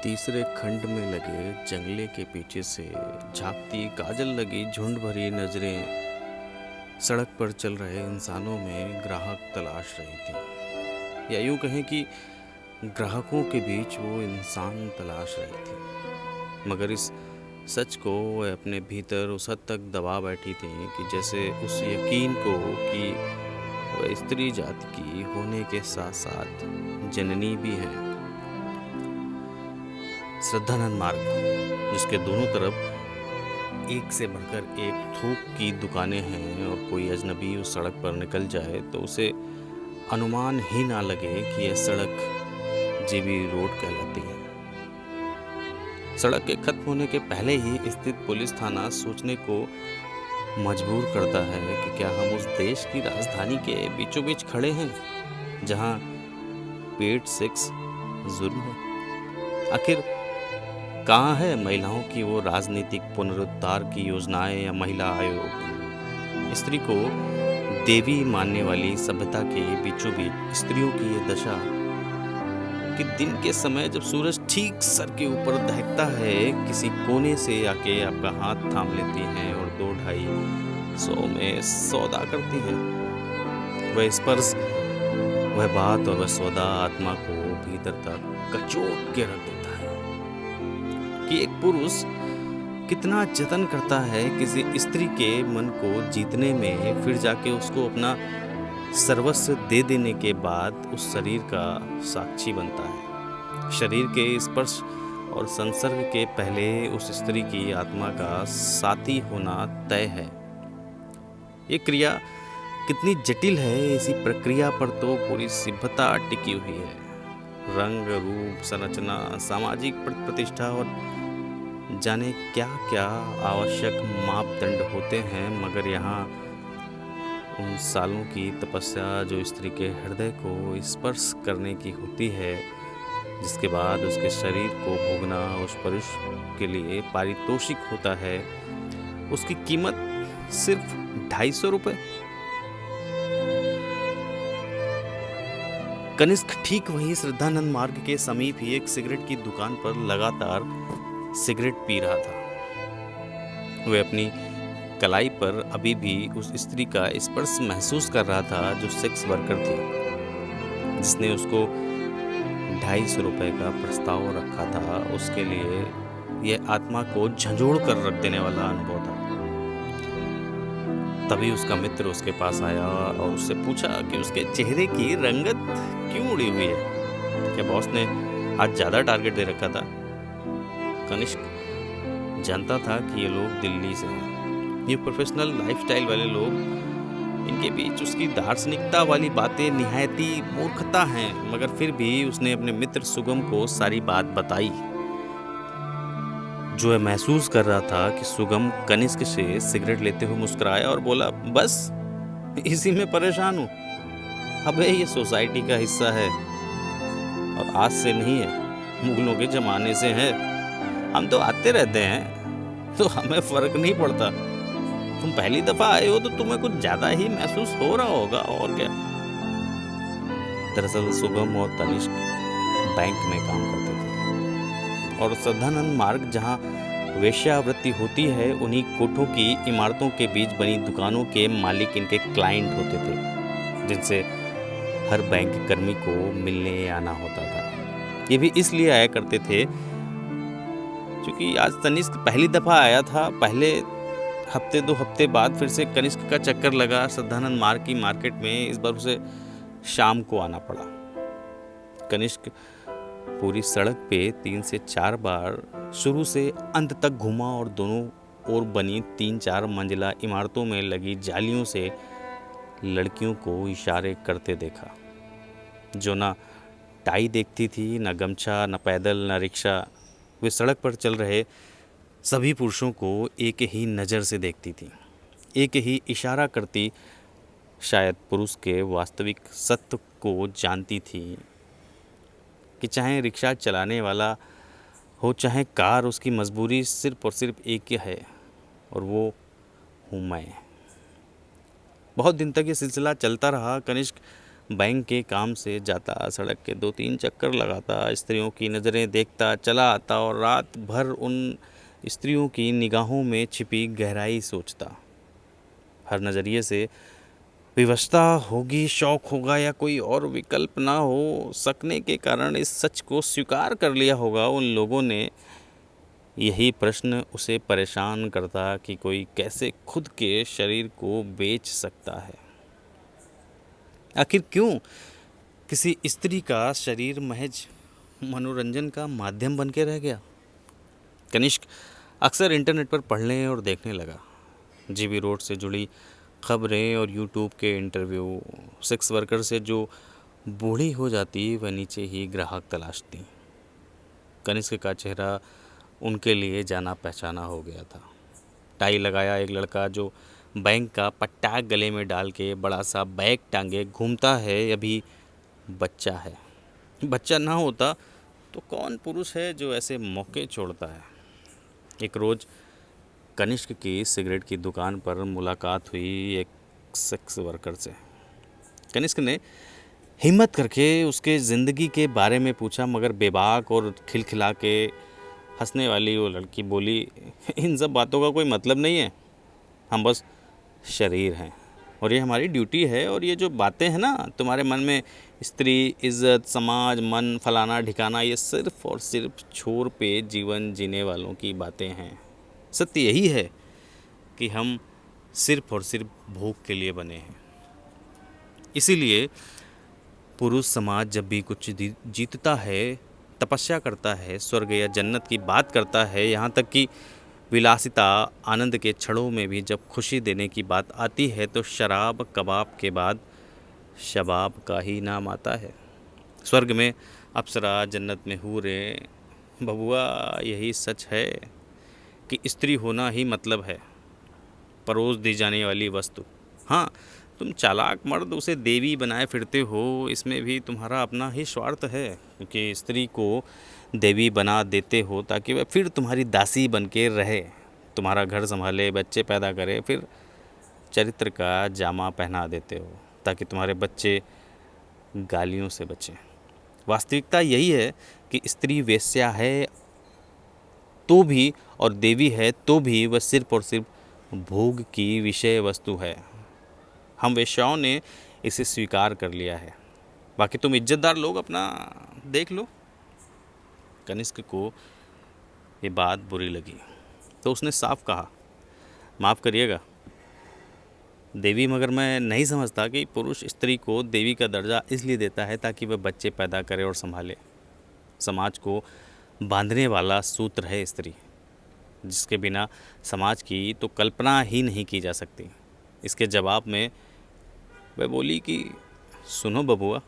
तीसरे खंड में लगे जंगले के पीछे से झांकती काजल लगी झुंड भरी नजरें सड़क पर चल रहे इंसानों में ग्राहक तलाश रही थी, या यूं कहें कि ग्राहकों के बीच वो इंसान तलाश रही थी। मगर इस सच को वह अपने भीतर उस हद तक दबा बैठी थी कि जैसे उस यकीन को कि वह स्त्री जाति की होने के साथ साथ जननी भी है। श्रद्धानंद मार्ग, जिसके दोनों तरफ एक से बढ़कर एक थोक की दुकानें हैं और कोई अजनबी उस सड़क पर निकल जाए तो उसे अनुमान ही ना लगे कि यह सड़क जीबी रोड कहलाती है। सड़क के खत्म होने के पहले ही स्थित पुलिस थाना सोचने को मजबूर करता है कि क्या हम उस देश की राजधानी के बीचों बीच खड़े हैं जहां पेड सेक्स जुर्म है। आखिर कहाँ है महिलाओं की वो राजनीतिक पुनरुद्धार की योजनाएं या महिला आयोग। स्त्री को देवी मानने वाली सभ्यता के बीचों बीच स्त्रियों की ये दशा कि दिन के समय जब सूरज ठीक सर के ऊपर दहकता है किसी कोने से आके आपका हाथ थाम लेती हैं और 2-2.5 में सौदा करती हैं। वह स्पर्श, वह बात और वह सौदा आत्मा को भीतर तक कचोट के रख देता है कि एक पुरुष कितना जतन करता है किसी स्त्री के मन को जीतने में, फिर जाके उसको अपना सर्वस्व दे देने के बाद उस शरीर का साक्षी बनता है। शरीर के स्पर्श और संसर्ग के पहले उस स्त्री की आत्मा का साथी होना तय है। ये क्रिया कितनी जटिल है, इसी प्रक्रिया पर तो पूरी सभ्यता टिकी हुई है। रंग रूप संरचना, सामाजिक प्रतिष्ठा और जाने क्या क्या आवश्यक मापदंड होते हैं, मगर यहाँ उन सालों की तपस्या जो स्त्री के हृदय को स्पर्श करने की होती है, जिसके बाद उसके शरीर को भोगना उस पुरुष के लिए पारितोषिक होता है, उसकी कीमत सिर्फ 250 रुपये। कनिष्क ठीक वहीं श्रद्धानंद मार्ग के समीप ही एक सिगरेट की दुकान पर लगातार सिगरेट पी रहा था। वह अपनी कलाई पर अभी भी उस स्त्री का स्पर्श महसूस कर रहा था जो सेक्स वर्कर थी, जिसने उसको 250 रुपये का प्रस्ताव रखा था। उसके लिए यह आत्मा को झंझोड़ कर रख देने वाला अनुभव था। तभी उसका मित्र उसके पास आया और उससे पूछा कि उसके चेहरे की रंगत क्यों उड़ी हुई है, क्या बॉस ने आज ज़्यादा टारगेट दे रखा था। कनिष्क जानता था कि ये लोग दिल्ली से हैं, ये प्रोफेशनल लाइफस्टाइल वाले लोग, इनके बीच उसकी दार्शनिकता वाली बातें निहायती मूर्खता हैं, मगर फिर भी उसने अपने मित्र सुगम को सारी बात बताई। जो है महसूस कर रहा था कि सुगम कनिष्क से सिगरेट लेते हुए मुस्कुराया और बोला, बस इसी में परेशान हूँ। अब ये सोसाइटी का हिस्सा है और आज से नहीं है, मुगलों के ज़माने से है। हम तो आते रहते हैं तो हमें फ़र्क नहीं पड़ता। तुम पहली दफ़ा आए हो तो तुम्हें कुछ ज़्यादा ही महसूस हो रहा होगा, और क्या। दरअसल सुगम और तनिष्क बैंक में काम करते थे और श्रद्धानंद मार्ग जहाँ वेश्यावृत्ति होती है, उन्हीं कोठों की इमारतों के बीच बनी दुकानों के मालिक इनके क्लाइंट होते थे, जिनसे हर बैंक कर्मी को मिलने आना होता था। ये भी इसलिए आया करते थे क्योंकि आज तनिष्क पहली दफ़ा आया था। पहले हफ्ते 2 हफ्ते बाद फिर से कनिष्क का चक्कर लगा श्रद्धानंद मार्ग की मार्केट में। इस बार उसे शाम को आना पड़ा। कनिष्क पूरी सड़क पे 3 से 4 बार शुरू से अंत तक घूमा और दोनों ओर बनी 3-4 मंजिला इमारतों में लगी जालियों से लड़कियों को इशारे करते देखा, जो ना टाई देखती थी, ना गमछा, ना पैदल, ना रिक्शा। वे सड़क पर चल रहे सभी पुरुषों को एक ही नज़र से देखती थी, एक ही इशारा करती। शायद पुरुष के वास्तविक सत्य को जानती थी कि चाहे रिक्शा चलाने वाला हो चाहे कार, उसकी मजबूरी सिर्फ और सिर्फ एक ही है, और वो हूँ मैं। बहुत दिन तक ये सिलसिला चलता रहा। कनिष्क बैंक के काम से जाता, सड़क के 2-3 चक्कर लगाता, स्त्रियों की नज़रें देखता चला आता और रात भर उन स्त्रियों की निगाहों में छिपी गहराई सोचता। हर नज़रिए से विवशता होगी, शौक होगा या कोई और विकल्प ना हो सकने के कारण इस सच को स्वीकार कर लिया होगा उन लोगों ने। यही प्रश्न उसे परेशान करता कि कोई कैसे खुद के शरीर को बेच सकता है। आखिर क्यों किसी स्त्री का शरीर महज मनोरंजन का माध्यम बन के रह गया? कनिष्क अक्सर इंटरनेट पर पढ़ने और देखने लगा। जीबी रोड से जुड़ी खबरें और यूट्यूब के इंटरव्यू, सेक्स वर्कर से जो बूढ़ी हो जाती वह नीचे ही ग्राहक तलाशती। कनिष्क का चेहरा उनके लिए जाना पहचाना हो गया था। टाई लगाया एक लड़का जो बैंक का पट्टा गले में डाल के बड़ा सा बैग टांगे घूमता है, अभी बच्चा है। बच्चा ना होता तो कौन पुरुष है जो ऐसे मौके छोड़ता है? एक रोज़ कनिष्क की सिगरेट की दुकान पर मुलाकात हुई एक सेक्स वर्कर से। कनिष्क ने हिम्मत करके उसके ज़िंदगी के बारे में पूछा, मगर बेबाक और खिलखिला के हंसने वाली वो लड़की बोली, इन सब बातों का कोई मतलब नहीं है, हम बस शरीर हैं और ये हमारी ड्यूटी है। और ये जो बातें हैं ना तुम्हारे मन में, स्त्री, इज्जत, समाज, मन, फलाना ठिकाना, ये सिर्फ और सिर्फ छोर पे जीवन जीने वालों की बातें हैं। सत्य यही है कि हम सिर्फ और सिर्फ भोग के लिए बने हैं। इसीलिए पुरुष समाज जब भी कुछ जीतता है, तपस्या करता है, स्वर्ग या जन्नत की बात करता है, यहाँ तक कि विलासिता, आनंद के क्षणों में भी जब खुशी देने की बात आती है, तो शराब कबाब के बाद शबाब का ही नाम आता है। स्वर्ग में अप्सरा, जन्नत में हूरे। बबुआ, यही सच है कि स्त्री होना ही मतलब है परोस दी जाने वाली वस्तु। हाँ, तुम चालाक मर्द उसे देवी बनाए फिरते हो, इसमें भी तुम्हारा अपना ही स्वार्थ है, क्योंकि स्त्री को देवी बना देते हो ताकि वह फिर तुम्हारी दासी बन के रहे, तुम्हारा घर संभाले, बच्चे पैदा करे, फिर चरित्र का जामा पहना देते हो ताकि तुम्हारे बच्चे गालियों से बचें। वास्तविकता यही है कि स्त्री वेश्या है तो भी और देवी है तो भी वह सिर्फ और सिर्फ भोग की विषय वस्तु है। हम वेश्याओं ने इसे स्वीकार कर लिया है, बाकी तुम इज्जतदार लोग अपना देख लो। कनिष्क को ये बात बुरी लगी तो उसने साफ कहा, माफ़ करिएगा देवी, मगर मैं नहीं समझता कि पुरुष स्त्री को देवी का दर्जा इसलिए देता है ताकि वह बच्चे पैदा करे और संभाले। समाज को बांधने वाला सूत्र है स्त्री, जिसके बिना समाज की तो कल्पना ही नहीं की जा सकती। इसके जवाब में वह बोली कि सुनो बबुआ,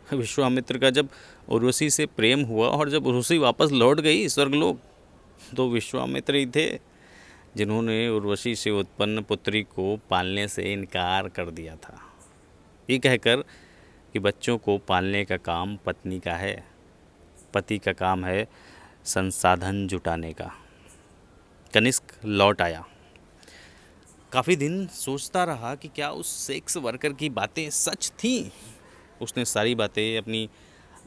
विश्वामित्र का जब उर्वशी से प्रेम हुआ और जब उर्वशी वापस लौट गई स्वर्गलोक, तो विश्वामित्र ही थे जिन्होंने उर्वशी से उत्पन्न पुत्री को पालने से इनकार कर दिया था, ये कहकर कि बच्चों को पालने का काम पत्नी का है, पति का काम है संसाधन जुटाने का। कनिष्क लौट आया। काफ़ी दिन सोचता रहा कि क्या उस सेक्स वर्कर की बातें सच थीं। उसने सारी बातें अपनी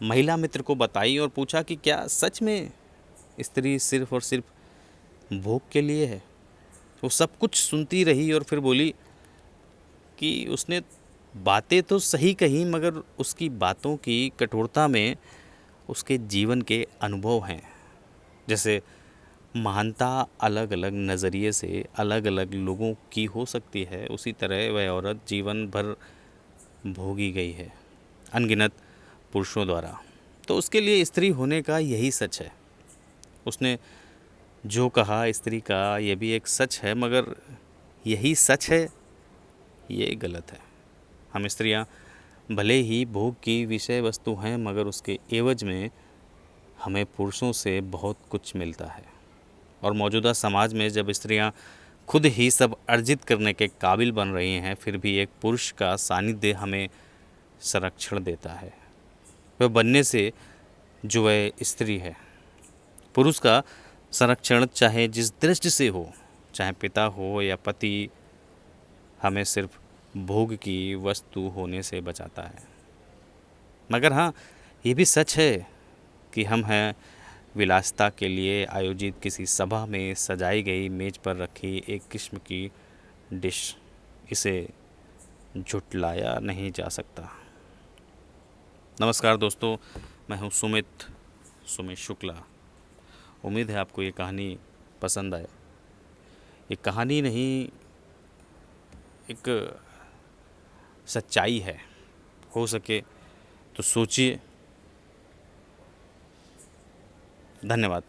महिला मित्र को बताई और पूछा कि क्या सच में स्त्री सिर्फ और सिर्फ भोग के लिए है। वो सब कुछ सुनती रही और फिर बोली कि उसने बातें तो सही कही, मगर उसकी बातों की कठोरता में उसके जीवन के अनुभव हैं। जैसे महानता अलग अलग नज़रिए से अलग अलग लोगों की हो सकती है, उसी तरह वह औरत जीवन भर भोगी गई है अनगिनत पुरुषों द्वारा। तो उसके लिए स्त्री होने का यही सच है। उसने जो कहा स्त्री का ये भी एक सच है, मगर यही सच है ये गलत है। हम स्त्रियां भले ही भोग की विषय वस्तु हैं, मगर उसके एवज में हमें पुरुषों से बहुत कुछ मिलता है। और मौजूदा समाज में जब स्त्रियां खुद ही सब अर्जित करने के काबिल बन रही हैं, फिर भी एक पुरुष का सानिध्य हमें संरक्षण देता है वह बनने से जो वह स्त्री है। पुरुष का संरक्षण चाहे जिस दृष्टि से हो, चाहे पिता हो या पति, हमें सिर्फ भोग की वस्तु होने से बचाता है। मगर हाँ, ये भी सच है कि हम हैं विलासिता के लिए आयोजित किसी सभा में सजाई गई मेज पर रखी एक किस्म की डिश। इसे झुटलाया नहीं जा सकता। नमस्कार दोस्तों, मैं हूँ सुमित शुक्ला। उम्मीद है आपको ये कहानी पसंद आए। ये कहानी नहीं, एक सच्चाई है। हो सके तो सोचिए। धन्यवाद।